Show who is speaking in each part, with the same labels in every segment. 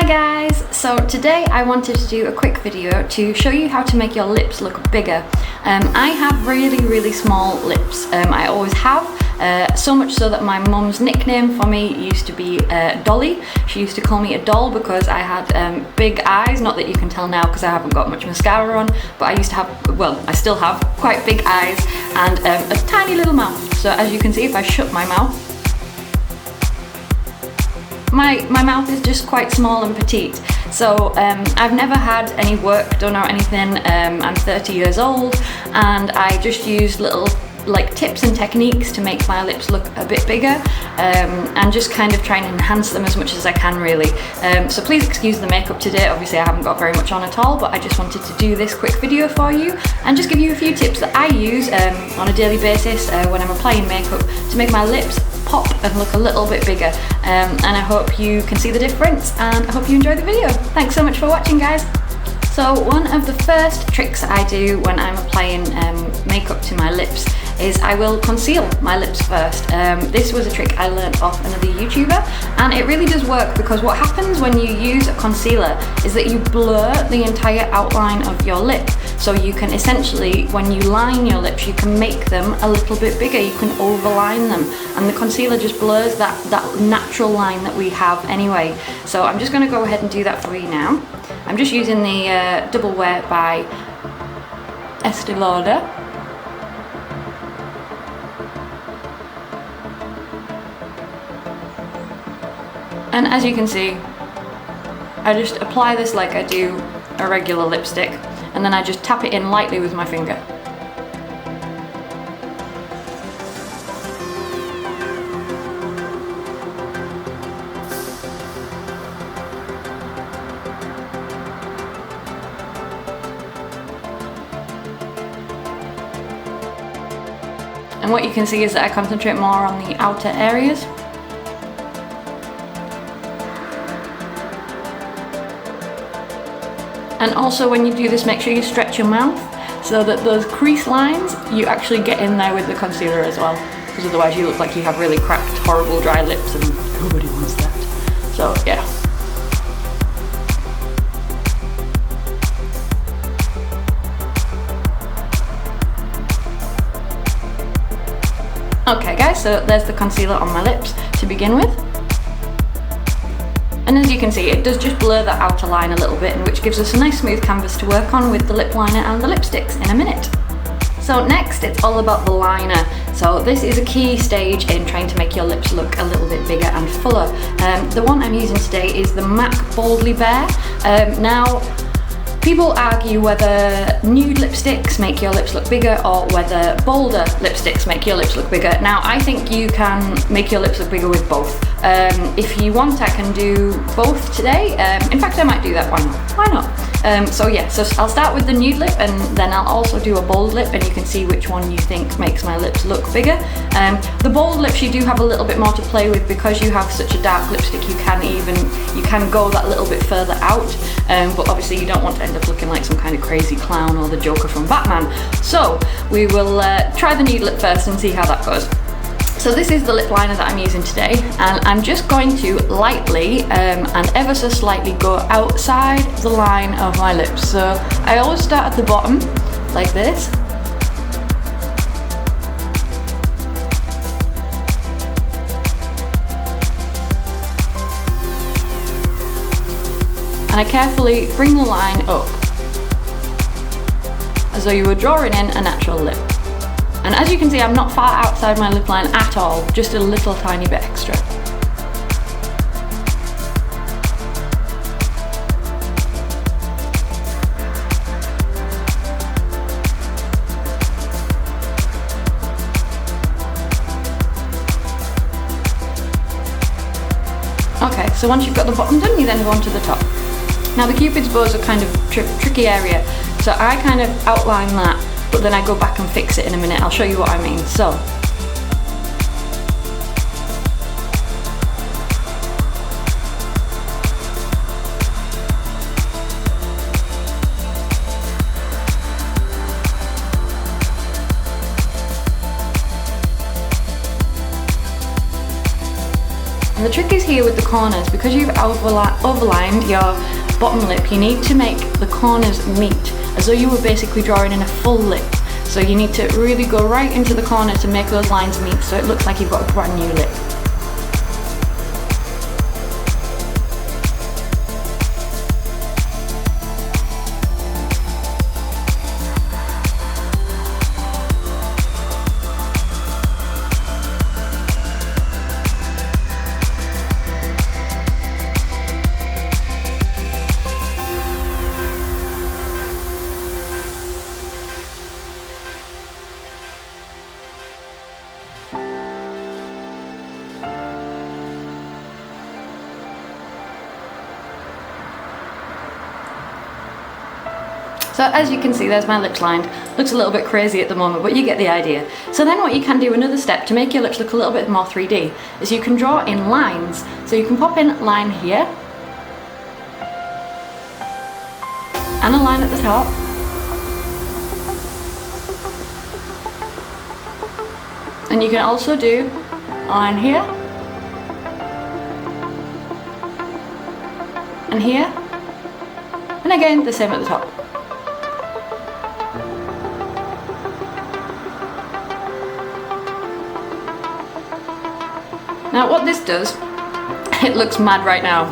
Speaker 1: Hi guys! So today I wanted to do a quick video to show you how to make your lips look bigger. I have really small lips. I always have, so much so that my mum's nickname for me used to be Dolly. She used to call me a doll because I had big eyes, not that you can tell now because I haven't got much mascara on, but I used to have, well, I still have quite big eyes and a tiny little mouth. So as you can see, if I shut my mouth, my mouth is just quite small and petite. So I've never had any work done or anything. I'm 30 years old and I just use little tips and techniques to make my lips look a bit bigger and just kind of try and enhance them as much as I can really. So please excuse the makeup today. Obviously I haven't got very much on at all, but I just wanted to do this quick video for you and just give you a few tips that I use on a daily basis when I'm applying makeup to make my lips pop and look a little bit bigger, and I hope you can see the difference and I hope you enjoy the video. Thanks so much for watching, guys. So one of the first tricks I do when I'm applying makeup to my lips is I will conceal my lips first. This was a trick I learned off another YouTuber and it really does work because what happens when you use a concealer is that you blur the entire outline of your lip. So you can essentially, when you line your lips, you can make them a little bit bigger, you can overline them, and the concealer just blurs that natural line that we have anyway. So I'm just going to go ahead and do that for you now. I'm just using the Double Wear by Estee Lauder. And as you can see, I just apply this like I do a regular lipstick, and then I just tap it in lightly with my finger. And what you can see is that I concentrate more on the outer areas. And also when you do this, make sure you stretch your mouth so that those crease lines, you actually get in there with the concealer as well. Because otherwise you look like you have really cracked, horrible dry lips and nobody wants that. So yeah. Okay guys, so there's the concealer on my lips to begin with. And as you can see, it does just blur that outer line a little bit, which gives us a nice smooth canvas to work on with the lip liner and the lipsticks in a minute. So next, it's all about the liner. So this is a key stage in trying to make your lips look a little bit bigger and fuller. The one I'm using today is the MAC Boldly Bare. Now, people argue whether nude lipsticks make your lips look bigger or whether bolder lipsticks make your lips look bigger. Now, I think you can make your lips look bigger with both. If you want, I can do both today. In fact, I might do that. Why not? So yeah, so I'll start with the nude lip and then I'll also do a bold lip, and you can see which one you think makes my lips look bigger. The bold lips you do have a little bit more to play with because you have such a dark lipstick. You can go that little bit further out, but obviously you don't want to end up looking like some kind of crazy clown or the Joker from Batman. So we will try the nude lip first and see how that goes. So this is the lip liner that I'm using today, and I'm just going to lightly and ever so slightly go outside the line of my lips. So I always start at the bottom like this. And I carefully bring the line up as though you were drawing in a natural lip. And as you can see, I'm not far outside my lip line at all, just a little tiny bit extra. Okay, so once you've got the bottom done, you then go on to the top. Now the Cupid's bows are kind of tricky area, so I kind of outline that, but then I go back and fix it in a minute. I'll show you what I mean. So And the trick is here with the corners, because you've overlined your bottom lip, you need to make the corners meet, as though you were basically drawing in a full lip. So you need to really go right into the corner to make those lines meet, so it looks like you've got a brand new lip. So as you can see, there's my lips lined. Looks a little bit crazy at the moment, but you get the idea. So then what you can do, another step to make your lips look a little bit more 3D, is you can draw in lines. So you can pop in a line here, and a line at the top, and you can also do a line here, and here, and again the same at the top. Now what this does, it looks mad right now,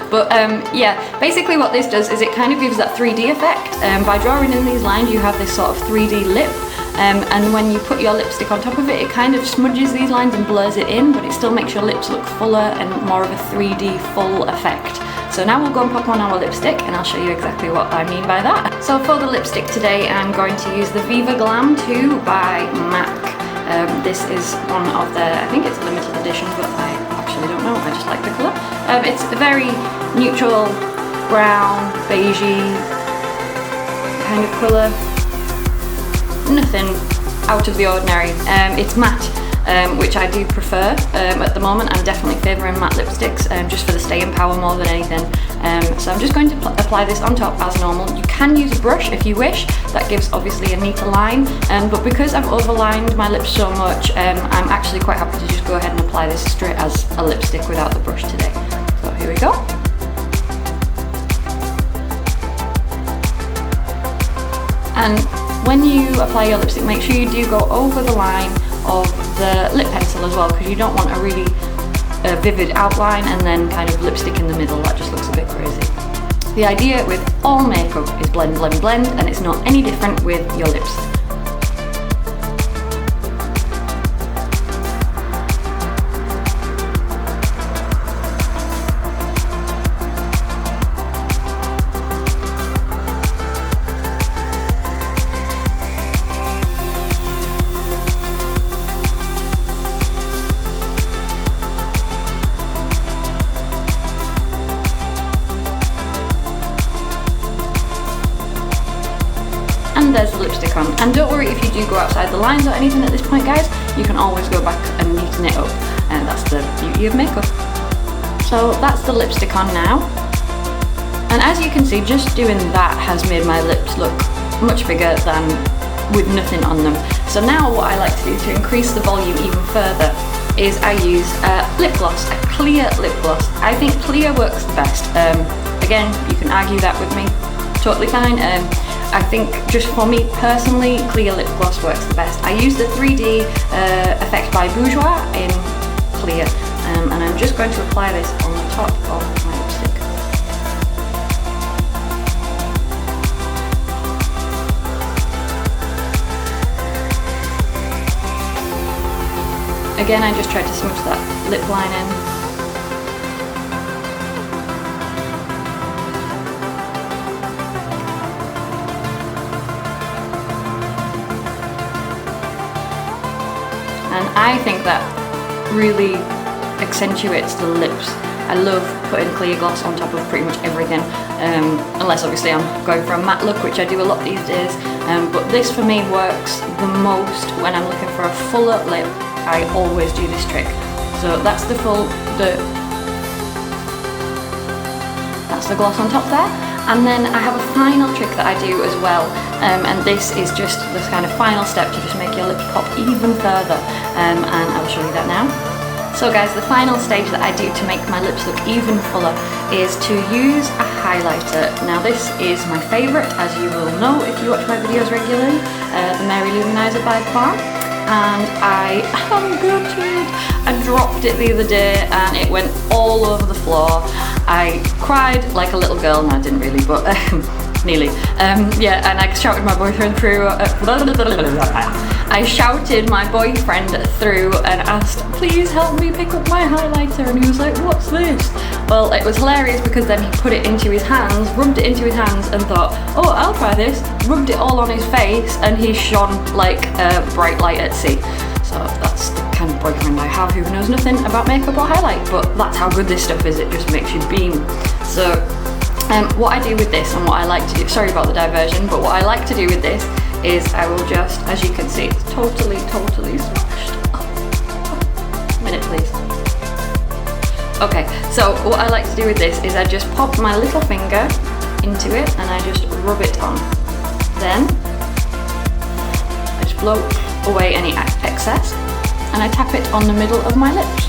Speaker 1: but yeah, basically what this does is it kind of gives that 3D effect. By drawing in these lines you have this sort of 3D lip, and when you put your lipstick on top of it, it kind of smudges these lines and blurs it in, but it still makes your lips look fuller and more of a 3D full effect. So now we'll go and pop on our lipstick and I'll show you exactly what I mean by that. So for the lipstick today I'm going to use the Viva Glam 2 by MAC. This is one of the, I think it's a limited edition, but I actually don't know, I just like the colour. It's a very neutral, brown, beigey kind of colour. Nothing out of the ordinary. It's matte, which I do prefer at the moment. I'm definitely favouring matte lipsticks just for the staying power more than anything. So I'm just going to apply this on top as normal. You can use a brush if you wish, that gives obviously a neater line, but because I've overlined my lips so much, I'm actually quite happy to just go ahead and apply this straight as a lipstick without the brush today. So here we go. And when you apply your lipstick, make sure you do go over the line of the lip pencil as well, because you don't want a really vivid outline and then kind of lipstick in the middle. That just looks a bit crazy. The idea with all makeup is blend, blend, blend, and it's not any different with your lips. And there's the lipstick on. And don't worry if you do go outside the lines or anything at this point, guys, you can always go back and neaten it up, and that's the beauty of makeup. So that's the lipstick on now, and as you can see, just doing that has made my lips look much bigger than with nothing on them. So now what I like to do to increase the volume even further is I use a lip gloss, a clear lip gloss. I think clear works the best. Again, you can argue that with me, totally fine. I think just for me personally, clear lip gloss works the best. I use the 3D effect by Bourjois in clear, and I'm just going to apply this on the top of my lipstick. Again, I just tried to smudge that lip line in. And I think that really accentuates the lips. I love putting clear gloss on top of pretty much everything, unless obviously I'm going for a matte look, which I do a lot these days. But this for me works the most when I'm looking for a fuller lip. I always do this trick. So that's the gloss on top there. And then I have a final trick that I do as well, and this is just this kind of final step to just make your lips pop even further, and I'll show you that now. So guys, the final stage that I do to make my lips look even fuller is to use a highlighter. Now this is my favourite, as you will know if you watch my videos regularly, the Luminizer by Balm. And I am gutted. I dropped it the other day and it went all over the floor. I cried like a little girl. No, I didn't really, but nearly. Yeah, and I shouted my boyfriend through. I shouted my boyfriend through and asked, please help me pick up my highlighter, and he was like, what's this? Well, it was hilarious because then he put it into his hands, rubbed it into his hands and thought, oh, I'll try this, rubbed it all on his face, and he shone like a bright light at sea. So that's the kind of boyfriend I have who knows nothing about makeup or highlight, but that's how good this stuff is, it just makes you beam. So what I do with this and what I like to do, sorry about the diversion, but what I like to do with this is I will just, as you can see, it's totally smashed. A minute please. Okay, so what I like to do with this is I just pop my little finger into it and I just rub it on. Then I just blow away any excess and I tap it on the middle of my lips.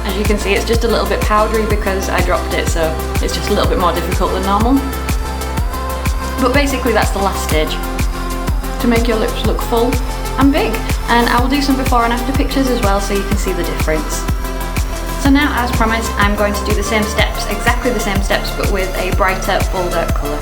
Speaker 1: As you can see, it's just a little bit powdery because I dropped it, so it's just a little bit more difficult than normal. But basically that's the last stage, to make your lips look full and big. And I will do some before and after pictures as well so you can see the difference. So now, as promised, I'm going to do the same steps, exactly the same steps, but with a brighter, bolder colour.